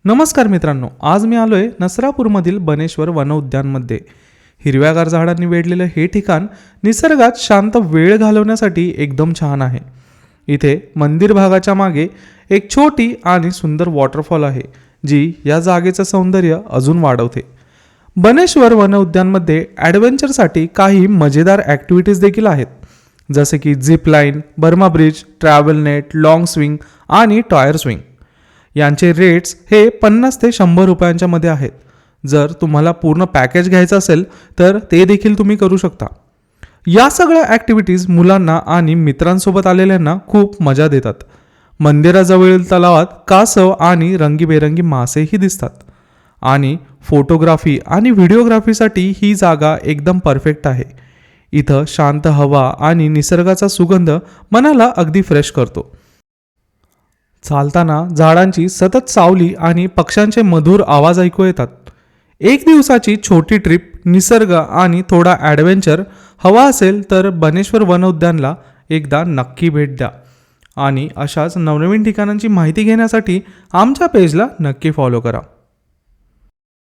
नमस्कार मित्रांनो, आज मी आलोय नसरापूरमधील बनेश्वर वनउद्यानमध्ये. हिरव्यागार झाडांनी वेढलेलं हे ठिकाण निसर्गात शांत वेळ घालवण्यासाठी एकदम छान आहे. इथे मंदिर भागाच्या मागे एक छोटी आणि सुंदर वॉटरफॉल आहे, जी या जागेचं सौंदर्य अजून वाढवते. बनेश्वर वनउद्यानमध्ये ॲडव्हेंचरसाठी काही मजेदार ॲक्टिव्हिटीज देखील आहेत, जसे की zip line, Burma bridge, travel net, long swing आणि टॉयर स्विंग. यांचे रेट्स हे 50 ते 100 रुपयांच्या मध्ये आहेत. जर तुम्हाला पूर्ण पॅकेज घ्यायचं असेल तर ते देखील तुम्ही करू शकता. या सगळ्या ॲक्टिव्हिटीज मुलांना आणि मित्रांसोबत आलेल्यांना खूप मजा देतात. मंदिराजवळील तलावात कासव आणि रंगीबेरंगी मासेही दिसतात आणि फोटोग्राफी आणि व्हिडिओग्राफीसाठी ही जागा एकदम परफेक्ट आहे. इथं शांत हवा आणि निसर्गाचा सुगंध मनाला अगदी फ्रेश करतो. चालताना झाडांची सतत सावली आणि पक्ष्यांचे मधुर आवाज ऐकू येतात. एक दिवसाची छोटी ट्रिप, निसर्ग आणि थोडा ॲडव्हेंचर हवा असेल तर बनेश्वर वनउद्यानला एकदा नक्की भेट द्या. आणि अशाच नवनवीन ठिकाणांची माहिती घेण्यासाठी आमच्या पेजला नक्की फॉलो करा.